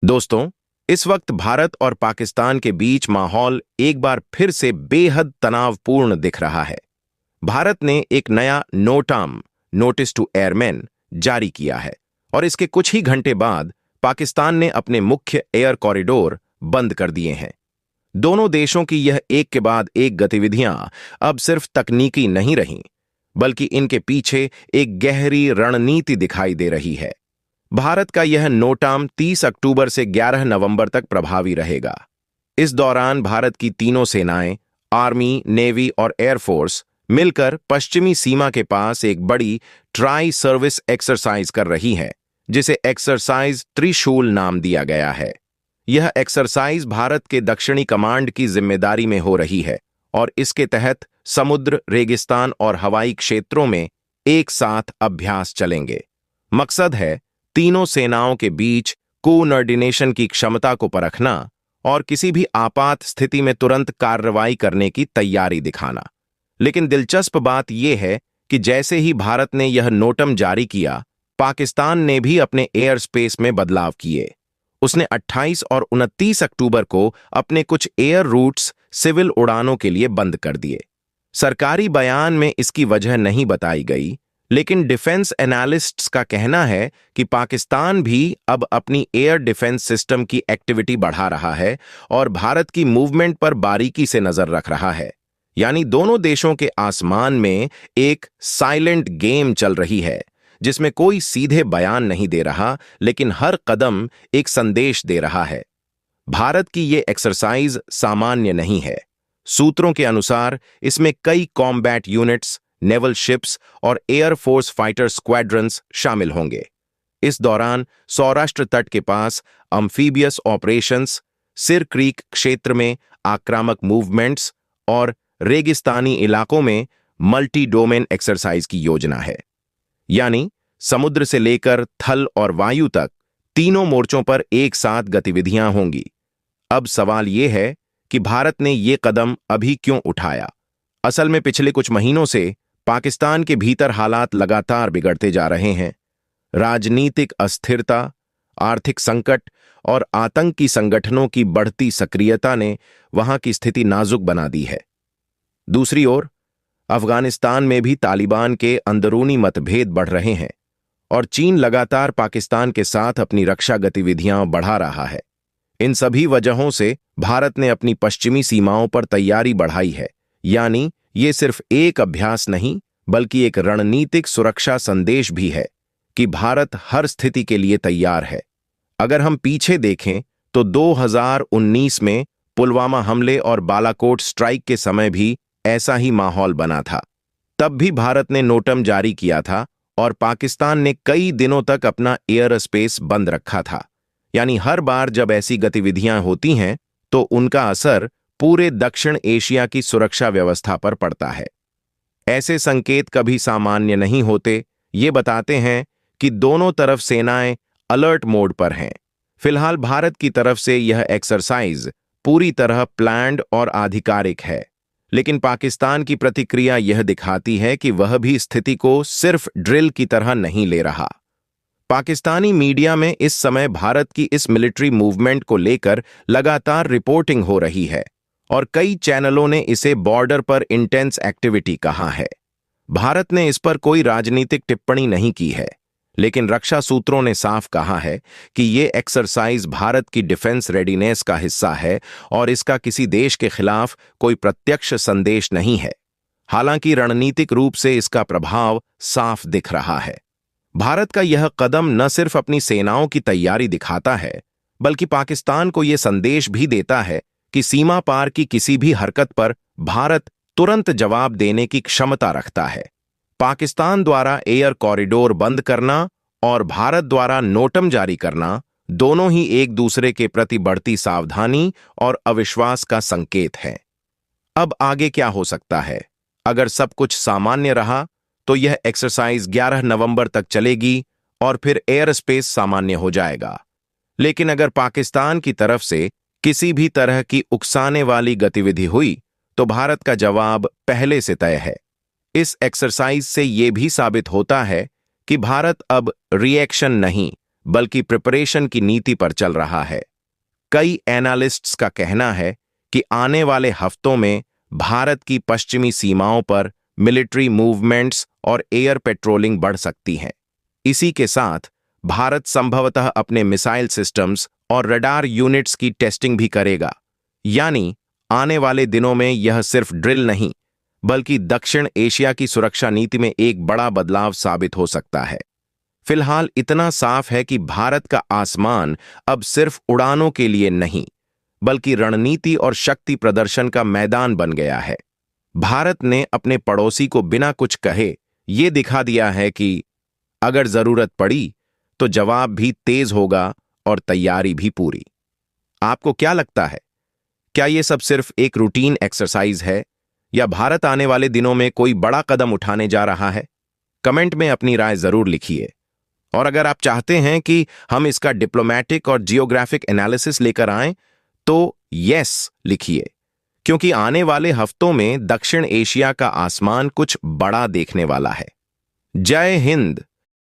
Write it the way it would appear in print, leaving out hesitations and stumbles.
दोस्तों, इस वक्त भारत और पाकिस्तान के बीच माहौल एक बार फिर से बेहद तनावपूर्ण दिख रहा है। भारत ने एक नया नोटाम नोटिस टू एयरमैन जारी किया है और इसके कुछ ही घंटे बाद पाकिस्तान ने अपने मुख्य एयर कॉरिडोर बंद कर दिए हैं। दोनों देशों की यह एक के बाद एक गतिविधियां अब सिर्फ तकनीकी नहीं रहीं, बल्कि इनके पीछे एक गहरी रणनीति दिखाई दे रही है। भारत का यह नोटाम 30 अक्टूबर से 11 नवंबर तक प्रभावी रहेगा। इस दौरान भारत की तीनों सेनाएं, आर्मी, नेवी और एयरफोर्स मिलकर पश्चिमी सीमा के पास एक बड़ी ट्राई सर्विस एक्सरसाइज कर रही है, जिसे एक्सरसाइज त्रिशूल नाम दिया गया है। यह एक्सरसाइज भारत के दक्षिणी कमांड की जिम्मेदारी में हो रही है और इसके तहत समुद्र, रेगिस्तान और हवाई क्षेत्रों में एक साथ अभ्यास चलेंगे। मकसद है तीनों सेनाओं के बीच कोऑर्डिनेशन की क्षमता को परखना और किसी भी आपात स्थिति में तुरंत कार्रवाई करने की तैयारी दिखाना। लेकिन दिलचस्प बात यह है कि जैसे ही भारत ने यह नोटम जारी किया, पाकिस्तान ने भी अपने एयर स्पेस में बदलाव किए। उसने 28 और 29 अक्टूबर को अपने कुछ एयर रूट्स सिविल उड़ानों के लिए बंद कर दिए। सरकारी बयान में इसकी वजह नहीं बताई गई, लेकिन डिफेंस एनालिस्ट्स का कहना है कि पाकिस्तान भी अब अपनी एयर डिफेंस सिस्टम की एक्टिविटी बढ़ा रहा है और भारत की मूवमेंट पर बारीकी से नजर रख रहा है। यानी दोनों देशों के आसमान में एक साइलेंट गेम चल रही है, जिसमें कोई सीधे बयान नहीं दे रहा, लेकिन हर कदम एक संदेश दे रहा है। भारत की ये एक्सरसाइज सामान्य नहीं है। सूत्रों के अनुसार इसमें कई कॉम्बैट यूनिट्स, नेवल शिप्स और एयरफोर्स फाइटर स्क्वाड्रंस शामिल होंगे। इस दौरान सौराष्ट्र तट के पास अम्फीबियस ऑपरेशंस, सिर क्रीक क्षेत्र में आक्रामक मूवमेंट्स और रेगिस्तानी इलाकों में मल्टी डोमेन एक्सरसाइज की योजना है। यानी समुद्र से लेकर थल और वायु तक तीनों मोर्चों पर एक साथ गतिविधियां होंगी। अब सवाल यह है कि भारत ने ये कदम अभी क्यों उठाया। असल में पिछले कुछ महीनों से पाकिस्तान के भीतर हालात लगातार बिगड़ते जा रहे हैं। राजनीतिक अस्थिरता, आर्थिक संकट और आतंकी संगठनों की बढ़ती सक्रियता ने वहां की स्थिति नाजुक बना दी है। दूसरी ओर अफगानिस्तान में भी तालिबान के अंदरूनी मतभेद बढ़ रहे हैं और चीन लगातार पाकिस्तान के साथ अपनी रक्षा गतिविधियां बढ़ा रहा है। इन सभी वजहों से भारत ने अपनी पश्चिमी सीमाओं पर तैयारी बढ़ाई है। यानी ये सिर्फ एक अभ्यास नहीं, बल्कि एक रणनीतिक सुरक्षा संदेश भी है कि भारत हर स्थिति के लिए तैयार है। अगर हम पीछे देखें तो 2019 में पुलवामा हमले और बालाकोट स्ट्राइक के समय भी ऐसा ही माहौल बना था। तब भी भारत ने नोटम जारी किया था और पाकिस्तान ने कई दिनों तक अपना एयर स्पेस बंद रखा था। यानी हर बार जब ऐसी गतिविधियां होती हैं तो उनका असर पूरे दक्षिण एशिया की सुरक्षा व्यवस्था पर पड़ता है। ऐसे संकेत कभी सामान्य नहीं होते। ये बताते हैं कि दोनों तरफ सेनाएं अलर्ट मोड पर हैं। फिलहाल भारत की तरफ से यह एक्सरसाइज पूरी तरह प्लान्ड और आधिकारिक है, लेकिन पाकिस्तान की प्रतिक्रिया यह दिखाती है कि वह भी स्थिति को सिर्फ ड्रिल की तरह नहीं ले रहा। पाकिस्तानी मीडिया में इस समय भारत की इस मिलिट्री मूवमेंट को लेकर लगातार रिपोर्टिंग हो रही है और कई चैनलों ने इसे बॉर्डर पर इंटेंस एक्टिविटी कहा है। भारत ने इस पर कोई राजनीतिक टिप्पणी नहीं की है, लेकिन रक्षा सूत्रों ने साफ कहा है कि ये एक्सरसाइज भारत की डिफेंस रेडीनेस का हिस्सा है और इसका किसी देश के खिलाफ कोई प्रत्यक्ष संदेश नहीं है। हालांकि रणनीतिक रूप से इसका प्रभाव साफ दिख रहा है। भारत का यह कदम न सिर्फ अपनी सेनाओं की तैयारी दिखाता है, बल्कि पाकिस्तान को यह संदेश भी देता है कि सीमा पार की किसी भी हरकत पर भारत तुरंत जवाब देने की क्षमता रखता है। पाकिस्तान द्वारा एयर कॉरिडोर बंद करना और भारत द्वारा नोटम जारी करना दोनों ही एक दूसरे के प्रति बढ़ती सावधानी और अविश्वास का संकेत है। अब आगे क्या हो सकता है? अगर सब कुछ सामान्य रहा तो यह एक्सरसाइज 11 नवंबर तक चलेगी और फिर एयर स्पेस सामान्य हो जाएगा। लेकिन अगर पाकिस्तान की तरफ से किसी भी तरह की उकसाने वाली गतिविधि हुई तो भारत का जवाब पहले से तय है। इस एक्सरसाइज से यह भी साबित होता है कि भारत अब रिएक्शन नहीं बल्कि प्रिपरेशन की नीति पर चल रहा है। कई एनालिस्ट्स का कहना है कि आने वाले हफ्तों में भारत की पश्चिमी सीमाओं पर मिलिट्री मूवमेंट्स और एयर पेट्रोलिंग बढ़ सकती हैं। इसी के साथ भारत संभवतः अपने मिसाइल सिस्टम्स और रडार यूनिट्स की टेस्टिंग भी करेगा। यानी आने वाले दिनों में यह सिर्फ ड्रिल नहीं, बल्कि दक्षिण एशिया की सुरक्षा नीति में एक बड़ा बदलाव साबित हो सकता है। फिलहाल इतना साफ है कि भारत का आसमान अब सिर्फ उड़ानों के लिए नहीं, बल्कि रणनीति और शक्ति प्रदर्शन का मैदान बन गया है। भारत ने अपने पड़ोसी को बिना कुछ कहे यह दिखा दिया है कि अगर जरूरत पड़ी तो जवाब भी तेज होगा और तैयारी भी पूरी। आपको क्या लगता है? क्या यह सब सिर्फ एक रूटीन एक्सरसाइज है या भारत आने वाले दिनों में कोई बड़ा कदम उठाने जा रहा है? कमेंट में अपनी राय जरूर लिखिए। और अगर आप चाहते हैं कि हम इसका डिप्लोमेटिक और जियोग्राफिक एनालिसिस लेकर आएं, तो यस लिखिए, क्योंकि आने वाले हफ्तों में दक्षिण एशिया का आसमान कुछ बड़ा देखने वाला है। जय हिंद।